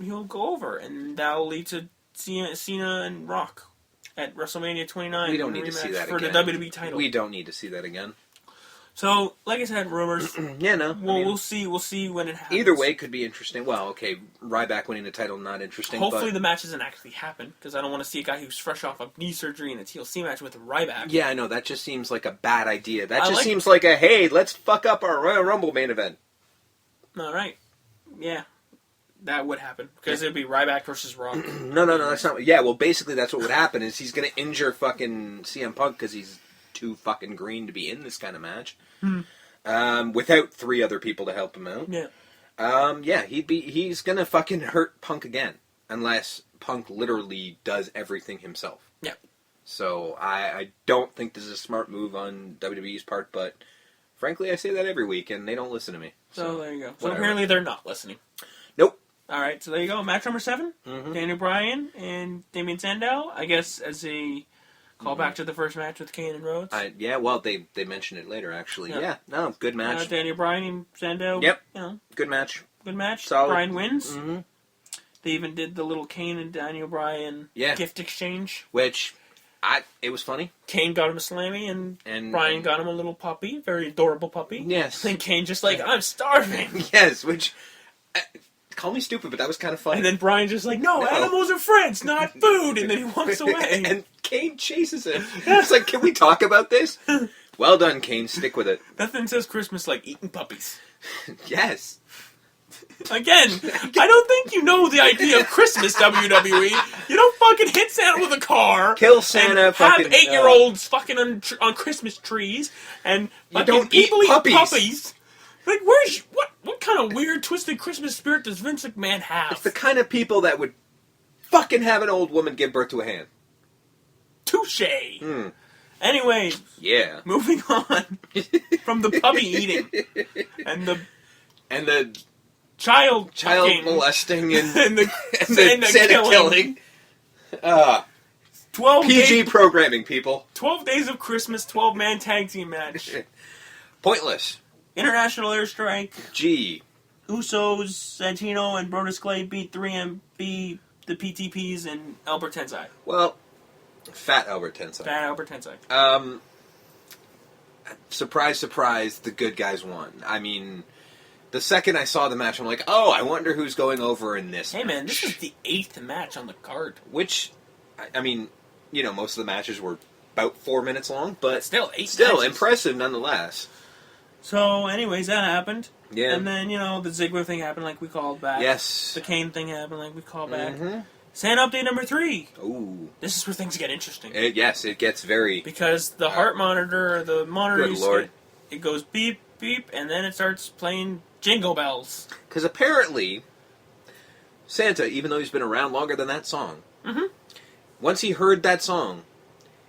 he'll go over, and that'll lead to Cena and Rock at WrestleMania 29. We don't need to see that for again. the WWE title. We don't need to see that again. So, like I said, rumors. Yeah, no. We'll see. We'll see when it happens. Either way, could be interesting. Well, okay, Ryback winning the title, not interesting. Hopefully, the match doesn't actually happen because I don't want to see a guy who's fresh off of knee surgery in a TLC match with Ryback. Yeah, I know. That just seems like a bad idea. That just seems like a hey, let's fuck up our Royal Rumble main event. All right. Yeah. That would happen because it'd be Ryback versus Rock. No, that's not. Yeah, well, basically that's what would happen is he's gonna injure fucking CM Punk because he's too fucking green to be in this kind of match. Without 3 other people to help him out. Yeah. Yeah, he's gonna fucking hurt Punk again unless Punk literally does everything himself. Yeah. So I don't think this is a smart move on WWE's part, but frankly, I say that every week and they don't listen to me. So there you go. So whatever. apparently they're not listening. Nope. All right, so there you go. Match number 7, Daniel Bryan and Damien Sandow. I guess as a callback to the first match with Kane and Rhodes. Yeah, well, they mentioned it later, actually. Yeah, no, good match. Daniel Bryan and Sandow. Yep. You know, good match. good match. Solid. Bryan wins. Mm-hmm. They even did the little Kane and Daniel Bryan gift exchange. Which, it was funny. Kane got him a slammy, and Bryan got him a little puppy, very adorable puppy. Yes. And Kane just like, I'm starving. Yes, which... call me stupid, but that was kind of funny. And then Bryan just like, no, animals are friends, not food. And then he walks away. And Kane chases him. It's like, can we talk about this? Well done, Kane. Stick with it. Nothing says Christmas like eating puppies. Yes. Again, I don't think you know the idea of Christmas, WWE. You don't fucking hit Santa with a car. Kill Santa. And have 8-year-olds fucking on Christmas trees. And you don't eat people puppies. Eat puppies. Like, what kind of weird, twisted Christmas spirit does Vince McMahon have? It's the kind of people that would fucking have an old woman give birth to a hand. Touche. Anyway. Yeah. Moving on from the puppy eating and the child molesting and the Santa killing. 12 PG programming, people. 12 Days of Christmas, 12-man tag team match. Pointless. International airstrike. G. Usos, Santino, and Brodus Clay beat 3MB, the PTPs, and Albert Tensai. Well, Fat Albert Tensai. Fat Albert Tensai. Surprise, surprise, the good guys won. I mean, the second I saw the match, I'm like, oh, I wonder who's going over in this match. Man, this is the 8th match on the card. Which, I mean, you know, most of the matches were about 4 minutes long, but still 8 Still matches. Impressive nonetheless. So, anyways, that happened. Yeah. And then, the Ziggler thing happened like we called back. Yes. The Kane thing happened like we called back. Santa update number 3. Ooh. This is where things get interesting. Yes, it gets very... Because the heart monitor, the monitor... Good Lord. It goes beep, beep, and then it starts playing jingle bells. Because apparently, Santa, even though he's been around longer than that song, once he heard that song,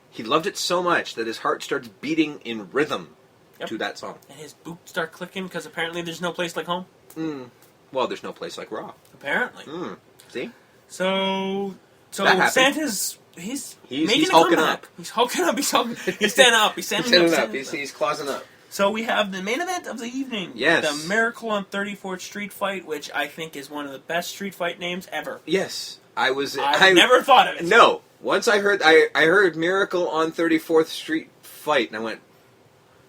he loved it so much that his heart starts beating in rhythm to that song. And his boots start clicking because apparently there's no place like home. Well, there's no place like Raw. Apparently. See? So Santa's... He's hulking up. He's hulking up. He's standing up. He's standing up. He's clausing up. So we have the main event of the evening. Yes. The Miracle on 34th Street fight, which I think is one of the best street fight names ever. Yes. I never thought of it. No. Once I heard Miracle on 34th Street fight, and I went,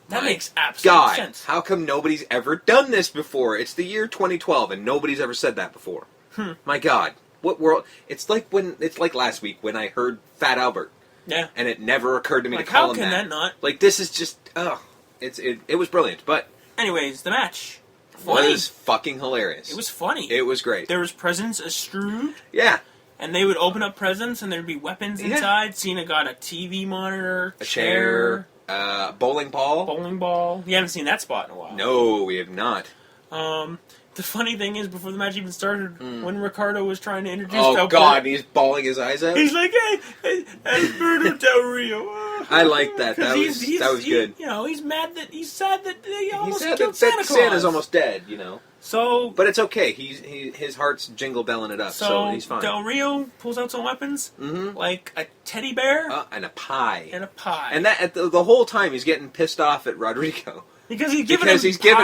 that makes absolute sense. How come nobody's ever done this before? It's the year 2012, and nobody's ever said that before. My God. What world? It's like last week when I heard Fat Albert. Yeah. And it never occurred to me to call him that. How can that not? Like, this is just, it was brilliant, but... Anyways, the match. Was fucking hilarious. It was funny. It was great. There was presents estrewed. Yeah. And they would open up presents, and there'd be weapons inside. Cena got a TV monitor, a chair, bowling ball. Bowling ball. You haven't seen that spot in a while. No, we have not. The funny thing is, before the match even started, when Ricardo was trying to introduce Del God, he's bawling his eyes out. He's like, hey, Alberto Del Rio. I like that. That was good. He's sad that they almost killed Santa Claus. Santa's almost dead, So, but it's okay. His heart's jingle belling it up, so he's fine. Del Rio pulls out some weapons, like a teddy bear and a pie. And that the whole time he's getting pissed off at Rodrigo. Because he's giving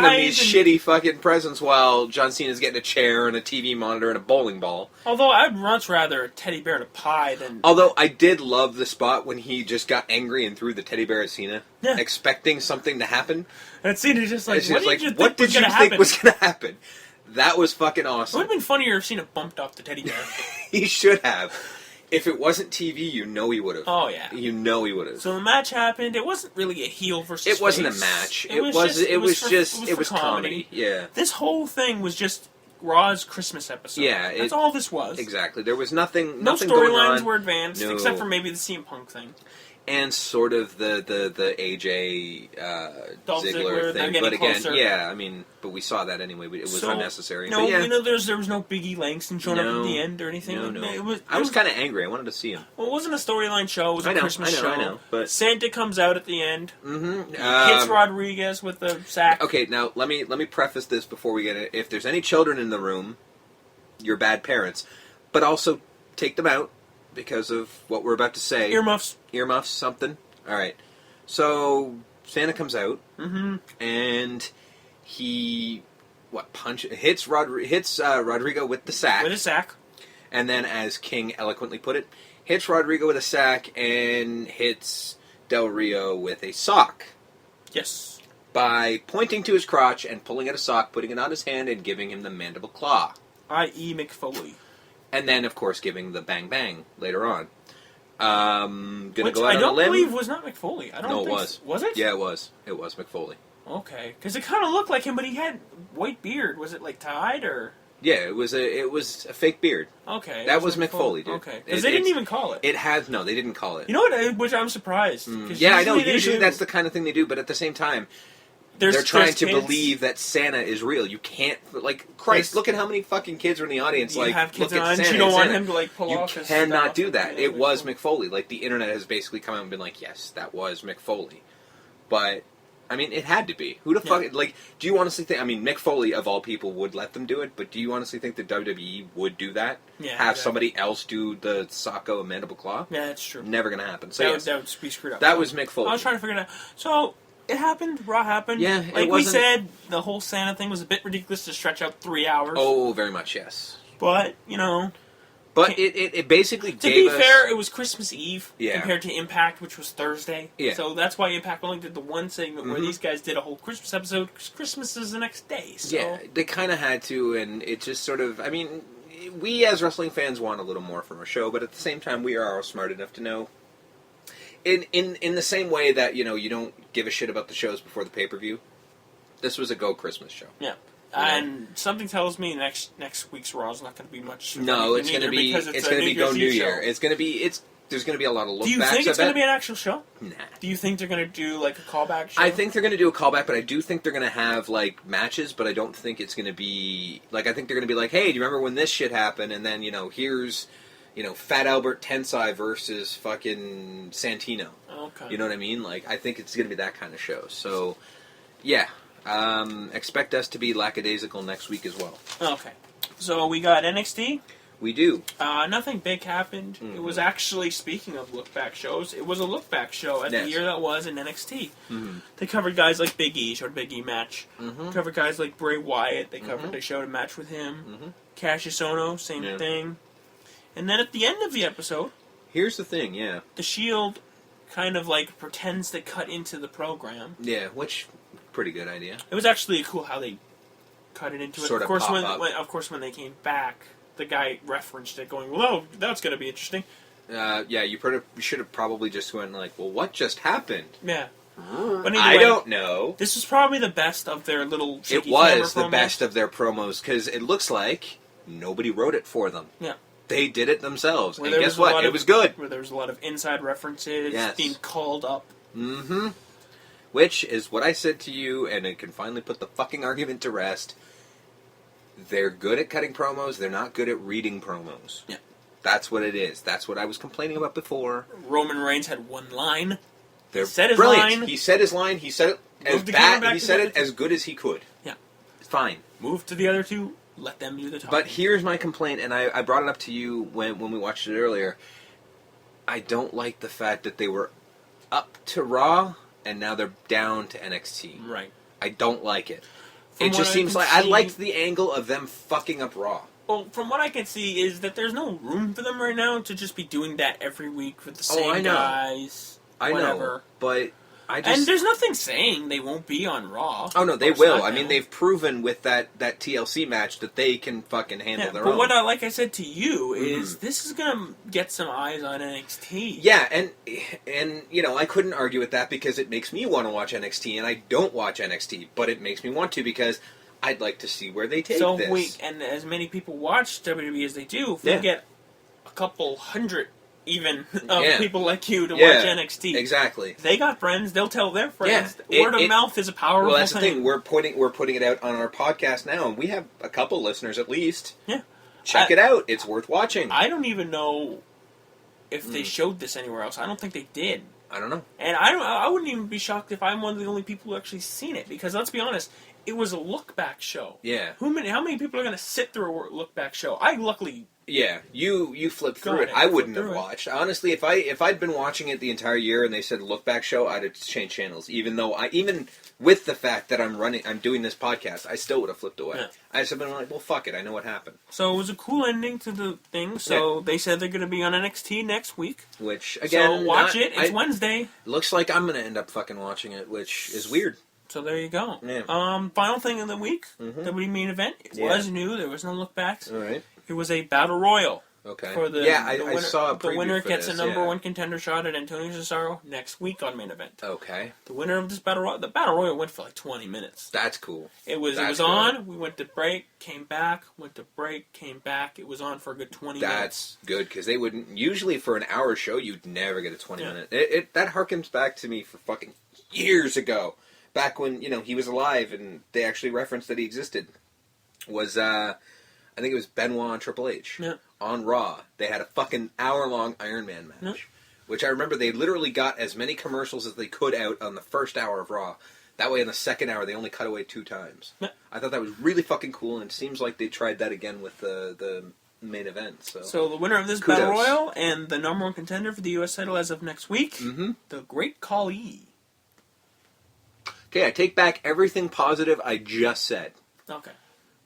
him these shitty fucking presents while John Cena's getting a chair and a TV monitor and a bowling ball. Although I'd much rather a teddy bear and a pie than... Although I did love the spot when he just got angry and threw the teddy bear at Cena, expecting something to happen. And Cena's just like, what did you think was going to happen? That was fucking awesome. It would have been funnier if Cena bumped off the teddy bear. He should have. If it wasn't TV, you know he would have. Oh, yeah. You know he would have. So the match happened. It wasn't really a heel versus face. It wasn't a match. It was comedy. Yeah. This whole thing was just Raw's Christmas episode. Yeah. That's all this was. Exactly. There was nothing No going on. storylines were advanced, except for maybe the CM Punk thing. And sort of the AJ Ziggler thing, but again, closer. I mean, but we saw that anyway. It was unnecessary. No, but there was no Biggie Langston showing up at the end or anything. No. I was kind of angry. I wanted to see him. Well, it wasn't a storyline show. It was a Christmas show. I know. But Santa comes out at the end. Hits Rodriguez with the sack. Okay, now let me preface this before we get it. If there's any children in the room, you're bad parents, but also take them out. Because of what we're about to say. Earmuffs, something. All right. So Santa comes out, and he hits Rodrigo with the sack. With a sack. And then, as King eloquently put it, hits Rodrigo with a sack and hits Del Rio with a sock. Yes. By pointing to his crotch and pulling out a sock, putting it on his hand, and giving him the mandible claw. I.e. McFoley. And then, of course, giving the bang bang later on. Gonna Which go out I don't on a limb. believe was not McFoley. I don't No, think it was. Was it? Yeah, it was. It was McFoley. Okay, because it kind of looked like him, but he had white beard. Was it like tied or? Yeah, it was a fake beard. Okay, that was McFoley, dude. Okay, because they didn't even call it. They didn't call it. You know what? Which I'm surprised. Yeah, I know. Usually that's the kind of thing they do, but at the same time. They're trying to believe that Santa is real. You can't, Christ, look at how many fucking kids are in the audience. You have kids look at on, Santa. you don't want him to, pull off his stuff. You cannot do that. It was McFoley. The internet has basically come out and been like, yes, that was McFoley. But, I mean, it had to be. Who the fuck, do you honestly think, Mick Foley, of all people, would let them do it, but do you honestly think that WWE would do that? Yeah. Have somebody else do the Socko and Mandible Claw? Yeah, that's true. Never gonna happen. So that would be screwed up. That was Mick Foley. I was trying to figure it out. So... It happened. Raw happened. Yeah, like we said, the whole Santa thing was a bit ridiculous to stretch out 3 hours. Oh, very much, yes. But, But it basically gave us... To be fair, it was Christmas Eve compared to Impact, which was Thursday. Yeah. So that's why Impact only did the one segment where these guys did a whole Christmas episode, because Christmas is the next day. So. Yeah, they kind of had to, and it just sort of... we as wrestling fans want a little more from our show, but at the same time, we are all smart enough to know... In the same way that, you don't give a shit about the shows before the pay-per-view, this was a Go Christmas show. Yeah. And something tells me next week's Raw is not going to be much. No, it's going to be Go New Year. There's going to be a lot of look-backs. Do you think it's going to be an actual show? Nah. Do you think they're going to do a callback show? I think they're going to do a callback, but I do think they're going to have matches. But I don't think it's going to be I think they're going to be like, hey, do you remember when this shit happened? And then here's. Fat Albert Tensai versus fucking Santino. Okay. You know what I mean? I think it's going to be that kind of show. So, yeah. Expect us to be lackadaisical next week as well. Okay. So, we got NXT. We do. Nothing big happened. Mm-hmm. It was actually, speaking of look-back shows, it was a look-back show at the year that was in NXT. Mm-hmm. They covered guys like Big E, showed a Big E match. Mm-hmm. Covered guys like Bray Wyatt, they showed a match with him. Mm-hmm. Cassius Ohno, same thing. And then at the end of the episode... Here's the thing, yeah. The Shield kind of, pretends to cut into the program. Yeah, which... Pretty good idea. It was actually cool how they cut it into it. Sort of course, when they came back, the guy referenced it going, well, that's going to be interesting. Yeah, you should have probably just went well, what just happened? Yeah. But anyway, I don't know. This was probably the best of their little shaky It was the promos. Best of their promos, because it looks like nobody wrote it for them. Yeah. They did it themselves. And guess what? It was good. Where there was a lot of inside references being called up. Mm-hmm. Which is what I said to you, and it can finally put the fucking argument to rest. They're good at cutting promos. They're not good at reading promos. Yeah. That's what it is. That's what I was complaining about before. Roman Reigns had one line. They're said his brilliant. line. He said his line. He said it as bad. He said it as good as he could. Yeah. Fine. Move to the other two. Let them do the talking. But here's my complaint, and I brought it up to you when we watched it earlier. I don't like the fact that they were up to Raw, and now they're down to NXT. Right. I don't like it. From It just seems like I liked the angle of them fucking up Raw. Well, from what I can see is that there's no room for them right now to just be doing that every week with the same guys. I know, but I just... And there's nothing saying they won't be on Raw. Oh, no, they will. I mean, they've proven with that TLC match that they can fucking handle their own. But what like I said to you, is this is going to get some eyes on NXT. Yeah, and you know, I couldn't argue with that because it makes me want to watch NXT, and I don't watch NXT, but it makes me want to because I'd like to see where they take this. And as many people watch WWE as they do, if we get a couple hundred even of people like you to watch NXT. Exactly. They got friends, they'll tell their friends. Word of mouth is a powerful thing. Well, that's the thing. We're putting it out on our podcast now, and we have a couple listeners at least. Yeah. Check it out. It's worth watching. I don't even know if they showed this anywhere else. I don't think they did. I don't know. And I wouldn't even be shocked if I'm one of the only people who actually seen it, because let's be honest, it was a look-back show. Yeah. How many people are going to sit through a look-back show? I luckily... Yeah, you flipped through it. I wouldn't have watched. Honestly, if I'd been watching it the entire year and they said look back show, I'd have changed channels. Even with the fact that I'm doing this podcast, I still would have flipped away. Yeah. I just have been like, well, fuck it, I know what happened. So it was a cool ending to the thing. So they said they're going to be on NXT next week. Which again, so watch it. It's Wednesday. Looks like I'm going to end up fucking watching it, which is weird. So there you go. Yeah. Final thing of the week, WWE main event. It was new. There was no look backs. All right. It was a battle royal. Okay. For the, I saw a preview. The winner for gets this, a number one contender shot at Antonio Cesaro next week on main event. Okay. The winner of this battle royal, the battle royal went for like 20 minutes. That's cool. It was on. We went to break, came back, went to break, came back. It was on for a good 20 minutes. That's good because they wouldn't usually for an hour show you'd never get a 20 minute. That harkens back to me for fucking years ago. Back when, he was alive and they actually referenced that he existed. I think it was Benoit and Triple H. Yeah. On Raw. They had a fucking hour-long Iron Man match. Yeah. Which I remember they literally got as many commercials as they could out on the first hour of Raw. That way in the second hour they only cut away 2 times. Yeah. I thought that was really fucking cool, and it seems like they tried that again with the main event. So the winner of this Battle Royal and the number one contender for the U.S. title as of next week, the Great Khali. Okay, I take back everything positive I just said. Okay.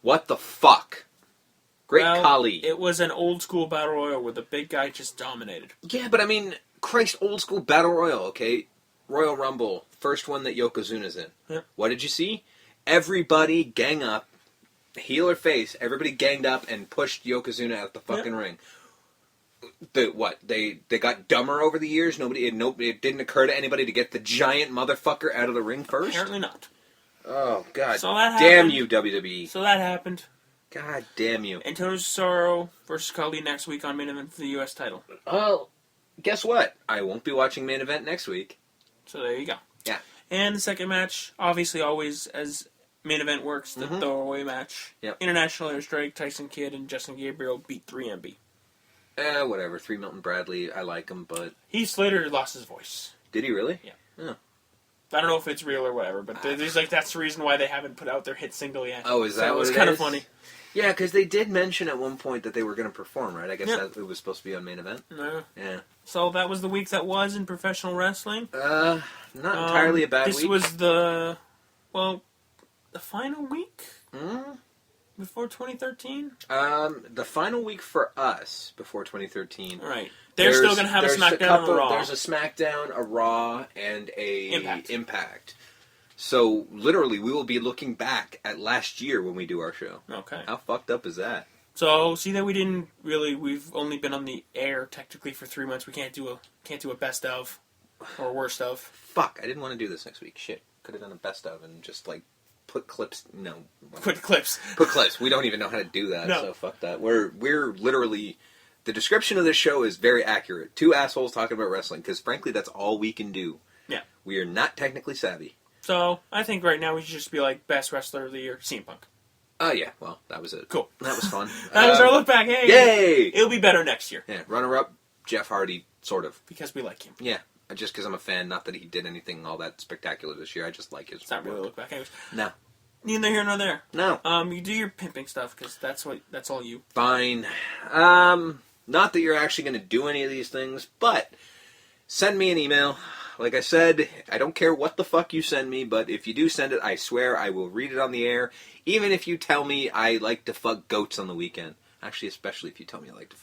What the fuck? Great Khali. It was an old school battle royal where the big guy just dominated. Yeah, but I mean, Christ, old school battle royal, okay? Royal Rumble, first one that Yokozuna's in. Yep. What did you see? Everybody gang up, heel or face, everybody ganged up and pushed Yokozuna out the fucking ring. They got dumber over the years? It didn't occur to anybody to get the giant motherfucker out of the ring first? Apparently not. Oh, God. So that damn you, WWE. So that happened. God damn you. Antonio Cesaro versus Khali next week on main event for the U.S. title. Well, guess what? I won't be watching main event next week. So there you go. Yeah. And the second match, obviously always as main event works, the throwaway match. Yep. International Airstrike, Tyson Kidd and Justin Gabriel beat 3MB. Whatever. 3 Milton Bradley, I like him, but... Heath Slater lost his voice. Did he really? Yeah. Oh. I don't know if it's real or whatever, but there's that's the reason why they haven't put out their hit single yet. Oh, is that what it is? It's kind of funny. Yeah, because they did mention at one point that they were going to perform, right? I guess that it was supposed to be on main event. No. Yeah. So that was the week that was in professional wrestling. Not entirely a bad week. This was the final week before 2013. The final week for us before 2013. Right. They're still going to have a SmackDown and a Raw. There's a SmackDown, a Raw, and a Impact. So, literally, we will be looking back at last year when we do our show. Okay. How fucked up is that? So, see that we've only been on the air technically for 3 months. We can't do a best of or worst of. Fuck, I didn't want to do this next week. Shit. Could have done a best of and just, put clips. No. Put clips. Put clips. We don't even know how to do that, so fuck that. We're literally... The description of this show is very accurate. 2 assholes talking about wrestling, because frankly, that's all we can do. Yeah. We are not technically savvy. So, I think right now we should just be like, best wrestler of the year, CM Punk. Oh, yeah. Well, that was it. Cool. That was fun. That was our look back. Hey! Yay! It'll be better next year. Yeah, runner-up, Jeff Hardy, sort of. Because we like him. Yeah, just because I'm a fan. Not that he did anything all that spectacular this year. I just like his It's not really a look back. Anyways. No. Neither here nor there. No. You do your pimping stuff, because that's all you. Fine. Not that you're actually going to do any of these things, but send me an email. like I said, I don't care what the fuck you send me, but if you do send it, I swear I will read it on the air, even if you tell me I like to fuck goats on the weekend. Actually, especially if you tell me I like to